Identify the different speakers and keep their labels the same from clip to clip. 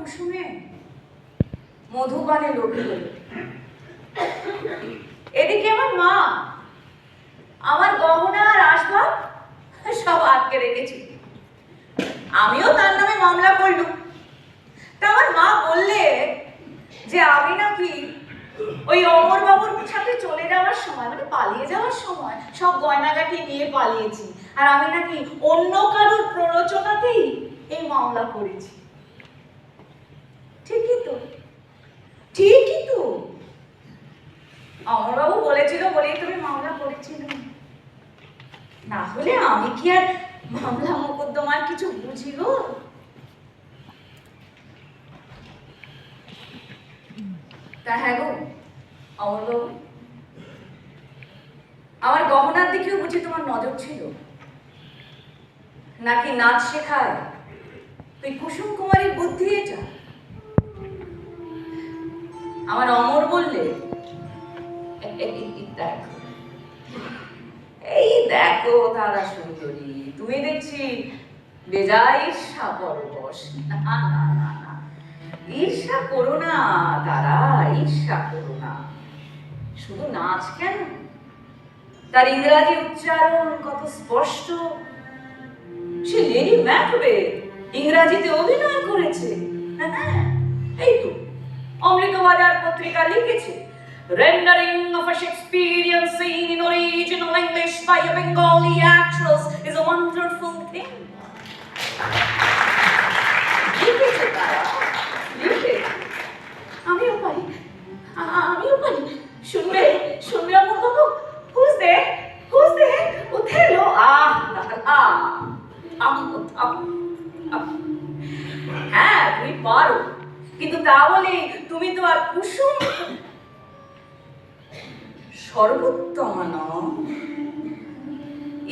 Speaker 1: কুসুমে মধুপানে লোভী হল। এদিকে আমার মা আমার গহনা আর আসবাব সব আটকে রেখেছি। আমিও তার নামে মামলা করলুম। তা আমার মা বললে যে আমি নাকি ওই অমর বাবুর সাথে চলে যাওয়ার সময়, মানে পালিয়ে যাওয়ার সময় সব গয়নাগাটি নিয়ে পালিয়েছি, আর আমি নাকি অন্য কারোর প্ররোচনাতেই এই মামলা করেছি। ঠিকই তো, ঠিকই তো। অমরবাবু বলেছিল বলেই তুমি মামলা করেছিল, না হলে আমি কি আর মামলা মোকদ্দমার কিছু বুঝি গো? তা হ্যাঁ গো অমরবাবু, আমার গহনার দিকেও বুঝি তোমার নজর ছিল? নাকি নাচ শেখায় তুই কুসুম কুমারীর বুদ্ধি এটা? আমার অমর বললে, এই দেখো দাদা সুন্দরী, তুমি দেখছি বেজায় ঈর্ষা পরবশ। না না না না, ঈর্ষা করো না তারা, ঈর্ষা করো না। শুধু নাচ কেন, তার ইংরাজি উচ্চারণ কত স্পষ্ট। সে লেডি ম্যাকবেথ ইংরাজিতে অভিনয় করেছে। হ্যাঁ, এই তো অমৃতবাজার পত্রিকা লিখেছে, rendering of a Shakespearean scene in original English by a Bengali actress is a wonderful thing. লিখেছে তারা, লিখেছে। আমিও পারি, আমিও পারি। শুনবে, শুনবে আমার বাবু? Who's there? Who's there? Othello? হ্যাঁ তুমি পারো, কিন্তু তাহলে তুমি তো আর কুসুম সর্বোত্তমা নও।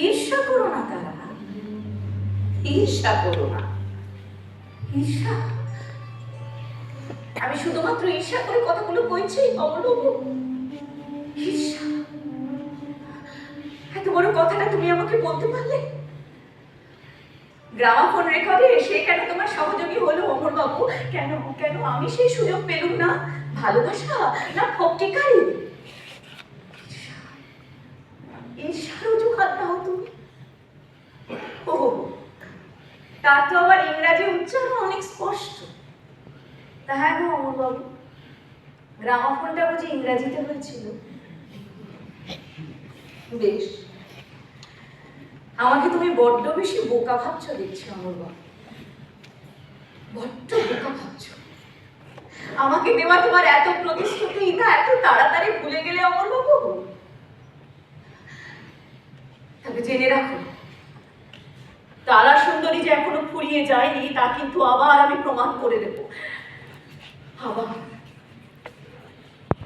Speaker 1: ঈর্ষা করো না তারা, ঈর্ষা করো না। ঈর্ষা? আমি শুধুমাত্র ঈর্ষা করে কথাগুলো কইছি অমরবাবু? ঈর্ষা? এত বড় কথাটা তুমি আমাকে বলতে পারলে? গ্রামাফোন রেকর্ডে সে কেন তোমার সহযোগী হলো অমরবাবু? কেন কেন আমি সেই সুযোগ পেলুম না? ভালোবাসা না ফটিকারি? ঈর্ষার অজুহাত দাও তুমি? ও, তার তো আবার ইংরাজি উচ্চারণ অনেক স্পষ্ট। তা হ্যাঁ গো অমরবাবু, গ্রামাফোনটা বুঝি ইংরাজিতে হয়েছিল? বেশ, আমাকে তুমি বড্ড বেশি বোকা ভাবছো দেখছি অমরবাবু, বড্ড বোকা ভাবছো। আমাকে দেওয়া তোমার এত প্রতিশ্রুতি না এত তাড়াতাড়ি ভুলে গেলে অমরবাবু? তবে জেনে রাখো, তারা সুন্দরী যে এখনো ফুরিয়ে যায়নি তা কিন্তু আবার আমি প্রমাণ করে দেব। আবার